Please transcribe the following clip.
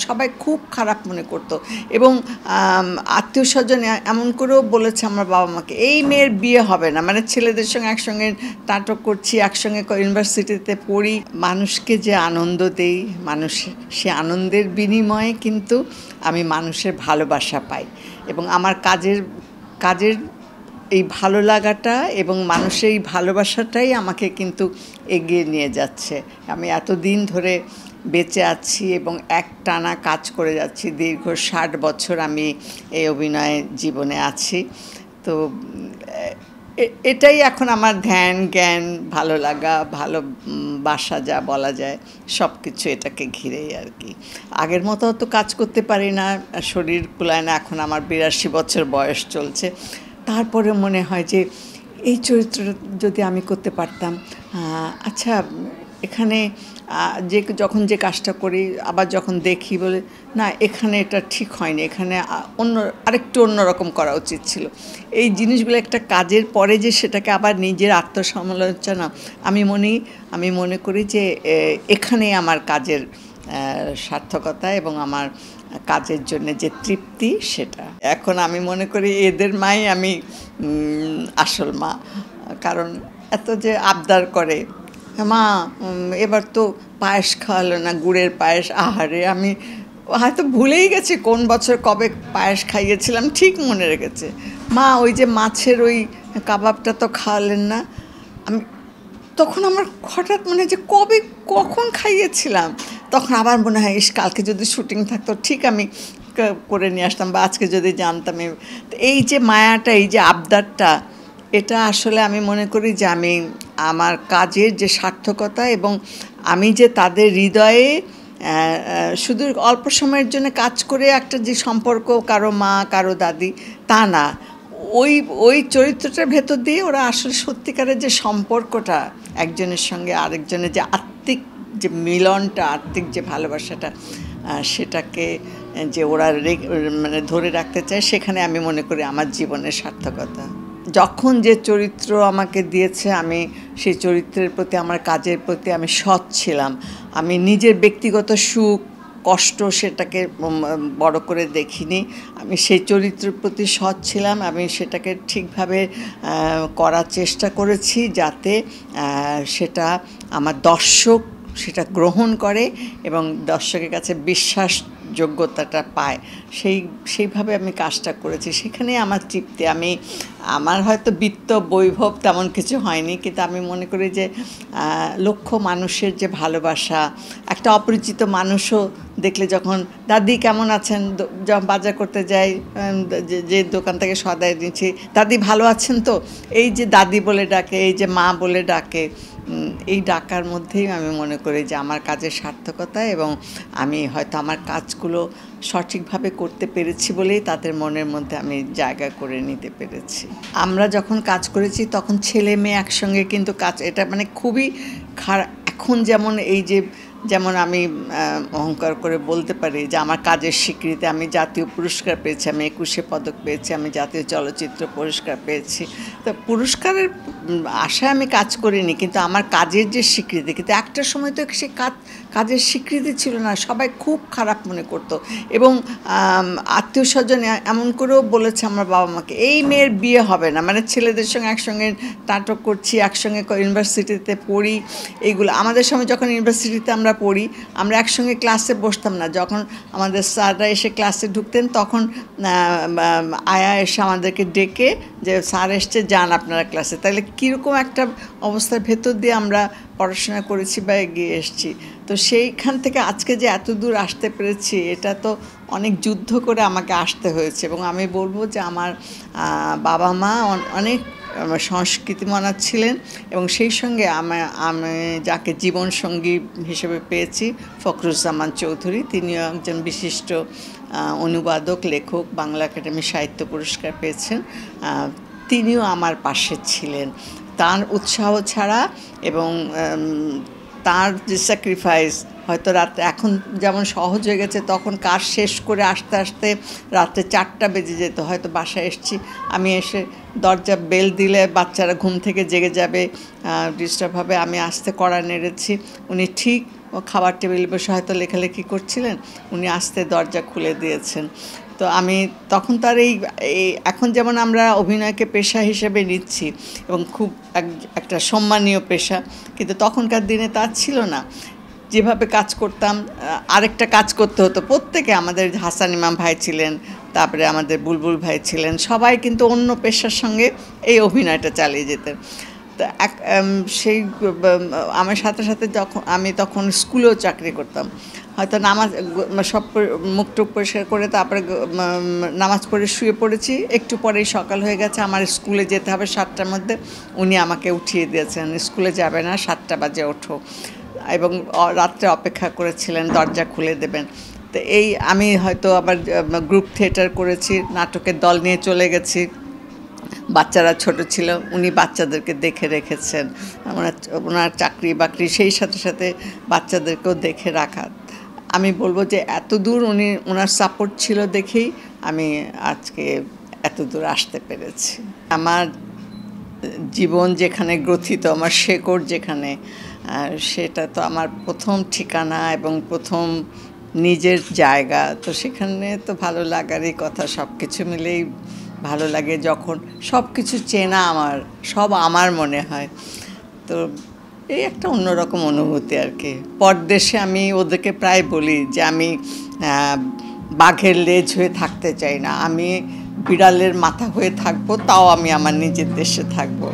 সবাই খুব খারাপ মনে করতো এবং আত্মীয়স্বজন এমন করেও বলেছে আমার বাবা মাকে, এই মেয়ের বিয়ে হবে না, মানে ছেলেদের সঙ্গে একসঙ্গে নাটক করছি, একসঙ্গে ইউনিভার্সিটিতে পড়ি, মানুষকে যে আনন্দ দেই, মানুষ সে আনন্দের বিনিময়ে কিন্তু আমি মানুষের ভালোবাসা পাই এবং আমার কাজের এই ভালো লাগাটা এবং মানুষের এই ভালোবাসাটাই আমাকে কিন্তু এগিয়ে নিয়ে যাচ্ছে। আমি এতদিন ধরে বেঁচে আছি এবং একটানা কাজ করে যাচ্ছি, দীর্ঘ 60 বছর আমি এই অভিনয় জীবনে আছি। তো এটাই এখন আমার ধ্যান, জ্ঞান, ভালো লাগা, ভালোবাসা যা বলা যায়, সব কিছু এটাকে ঘিরেই আর কি। আগের মতো তো কাজ করতে পারি না, শরীর কুলায় না, এখন আমার 82 বছর বয়স চলছে। তারপরে মনে হয় যে এই চরিত্রটা যদি আমি করতে পারতাম। আচ্ছা, এখানে যখন যে কাজটা করি আবার যখন দেখি বলে না, এখানে এটা ঠিক হয়নি, এখানে আরেকটু অন্যরকম করা উচিত ছিল। এই জিনিসগুলো একটা কাজের পরে যে সেটাকে আবার নিজের আত্মসমালোচনা, আমি মনে করি যে এখানেই আমার কাজের সার্থকতা এবং আমার কাজের জন্য যে তৃপ্তি, সেটা এখন আমি মনে করি এদের মাই আমি আসল মা। কারণ এত যে আবদার করে, মা এবার তো পায়েস খাওয়ালো না, গুড়ের পায়েস, আহারে আমি হয়তো ভুলেই গেছি কোন বছর কবে পায়েস খাইয়েছিলাম, ঠিক মনে রেখেছে। মা ওই যে মাছের ওই কাবাবটা তো খাওয়ালেন না। আমি তখন আমার হঠাৎ মনে হয় যে কখন খাইয়েছিলাম, তখন আবার মনে হয় কালকে যদি শুটিং থাকতো ঠিক আমি করে নিয়ে আসতাম, বা আজকে যদি জানতাম। এই যে মায়াটা, এই যে আবদারটা, এটা আসলে আমি মনে করি যে আমি আমার কাজের যে সার্থকতা এবং আমি যে তাদের হৃদয়ে শুধু অল্প সময়ের জন্য কাজ করে একটা যে সম্পর্ক, কারো মা কারো দাদি, তা না, ওই চরিত্রটার ভেতর দিয়ে ওরা আসলে সত্যিকারের যে সম্পর্কটা একজনের সঙ্গে আরেকজনের, যে আত্মিক যে মিলনটা, আত্মিক যে ভালোবাসাটা, সেটাকে যে ওরা মানে ধরে রাখতে চায়, সেখানে আমি মনে করি আমার জীবনের সার্থকতা। যখন যে চরিত্র আমাকে দিয়েছে, আমি সেই চরিত্রের প্রতি, আমার কাজের প্রতি আমি সৎ ছিলাম। আমি নিজের ব্যক্তিগত সুখ কষ্ট সেটাকে বড় করে দেখিনি, আমি সেই চরিত্রের প্রতি সৎ ছিলাম। আমি সেটাকে ঠিকভাবে করার চেষ্টা করেছি যাতে সেটা আমার দর্শক সেটা গ্রহণ করে এবং দর্শকের কাছে বিশ্বাসযোগ্যতাটা পায়, সেইভাবে আমি কাজটা করেছি। সেখানে আমার তৃপ্তি। আমার হয়তো বিত্ত বৈভব তেমন কিছু হয়নি, কিন্তু আমি মনে করি যে লক্ষ মানুষের যে ভালোবাসা, একটা অপরিচিত মানুষও দেখলে যখন দাদি কেমন আছেন, যখন বাজার করতে যাই, যে দোকান থেকে সদাই নিচ্ছি, দাদি ভালো আছেন তো, এই যে দাদি বলে ডাকে, এই যে মা বলে ডাকে, এই ডাকার মধ্যেই আমি মনে করি যে আমার কাজের সার্থকতা এবং আমি হয়তো আমার কাজগুলো সঠিকভাবে করতে পেরেছি বলেই তাদের মনের মধ্যে আমি জায়গা করে নিতে পেরেছি। আমরা যখন কাজ করেছি তখন ছেলে মেয়ে একসঙ্গে কিন্তু কাজ, এটা মানে খুবই খারাপ। এখন যেমন আমি অহংকার করে বলতে পারি যে আমার কাজের স্বীকৃতি, আমি জাতীয় পুরস্কার পেয়েছি, আমি 21 পদক পেয়েছি, আমি জাতীয় চলচ্চিত্র পুরস্কার পেয়েছি। তো পুরস্কারের আশায় আমি কাজ করিনি, কিন্তু আমার কাজের যে স্বীকৃতি, কিন্তু একটা সময় তো সে কাজের স্বীকৃতি ছিল না, সবাই খুব খারাপ মনে করতো এবং আত্মীয়স্বজন এমন করেও বলেছে আমার বাবা মাকে, এই মেয়ের বিয়ে হবে না, মানে ছেলেদের সঙ্গে একসঙ্গে নাটক করছি, একসঙ্গে ইউনিভার্সিটিতে পড়ি, এইগুলো আমাদের সময় যখন ইউনিভার্সিটিতে আমরা পড়ি, আমরা একসঙ্গে ক্লাসে বসতাম না। যখন আমাদের স্যাররা এসে ক্লাসে ঢুকতেন, তখন আয়া এসে আমাদেরকে ডেকে যে স্যার এসছে, যান আপনারা ক্লাসে। তাহলে কীরকম একটা অবস্থার ভেতর দিয়ে আমরা পড়াশোনা করেছি বা এগিয়ে এসেছি। তো সেইখান থেকে আজকে যে এত দূর আসতে পেরেছি, এটা তো অনেক যুদ্ধ করে আমাকে আসতে হয়েছে। এবং আমি বলবো যে আমার বাবা মা অনেক সংস্কৃতিমনা ছিলেন এবং সেই সঙ্গে আমি যাকে জীবনসঙ্গী হিসেবে পেয়েছি, ফখরুজ্জামান চৌধুরী, তিনিও একজন বিশিষ্ট অনুবাদক, লেখক, বাংলা একাডেমি সাহিত্য পুরস্কার পেয়েছেন। তিনিও আমার পাশে ছিলেন। তার উৎসাহ ছাড়া এবং তার যে স্যাক্রিফাইস, হয়তো রাত্রে এখন যেমন সহজ হয়ে গেছে, তখন কাজ শেষ করে আসতে আসতে রাত্রে 4টা বেজে যেত। হয়তো বাসায় এসেছি, আমি এসে দরজা বেল দিলে বাচ্চারা ঘুম থেকে জেগে যাবে, ডিস্টার্ব হবে, আমি আসতে কড়া নেড়েছি, উনি ঠিক ও খাবার টেবিলে বসে হয়তো লেখালেখি করছিলেন, উনি আসতে দরজা খুলে দিয়েছেন। তো আমি তখন তার এখন যেমন আমরা অভিনয়কে পেশা হিসেবে নিচ্ছি এবং খুব একটা সম্মানীয় পেশা, কিন্তু তখনকার দিনে তা ছিল না। যেভাবে কাজ করতাম, আরেকটা কাজ করতে হতো প্রত্যেকে। আমাদের হাসান ইমাম ভাই ছিলেন, তারপরে আমাদের বুলবুল ভাই ছিলেন, সবাই কিন্তু অন্য পেশার সঙ্গে এই অভিনয়টা চালিয়ে যেতেন। তো সেই আমার সাথে সাথে আমি তখন স্কুলেও চাকরি করতাম। হয়তো নামাজ সব মুখ টুক পরিষ্কার করে তারপরে নামাজ পড়ে শুয়ে পড়েছি, একটু পরেই সকাল হয়ে গেছে, আমার স্কুলে যেতে হবে 7টার মধ্যে। উনি আমাকে উঠিয়ে দিয়েছেন, স্কুলে যাবে না, 7টা বাজে ওঠো, এবং রাত্রে অপেক্ষা করেছিলেন দরজা খুলে দেবেন। তো আমি হয়তো আবার গ্রুপ থিয়েটার করেছি, নাটকের দল নিয়ে চলে গেছি, বাচ্চারা ছোট ছিল, উনি বাচ্চাদেরকে দেখে রেখেছেন। ওনার চাকরি বাকরি সেই সাথে সাথে বাচ্চাদেরকেও দেখে রাখা। আমি বলবো যে এত দূর ওনার সাপোর্ট ছিল দেখেই আমি আজকে এত দূর আসতে পেরেছি। আমার জীবন যেখানে গ্রথিত, আমার শেকড় যেখানে, সেটা তো আমার প্রথম ঠিকানা এবং প্রথম নিজের জায়গা। তো সেখানে তো ভালো লাগারই কথা, সব কিছু মিলেই ভালো লাগে যখন সব কিছু চেনা, সব আমার মনে হয়। তো এই একটা অন্যরকম অনুভূতি আর কি। পরদেশে আমি ওদেরকে প্রায় বলি যে আমি বাঘের লেজ হয়ে থাকতে চাই না, আমি বিড়ালের মাথা হয়ে থাকবো, তাও আমি আমার নিজের দেশে থাকবো।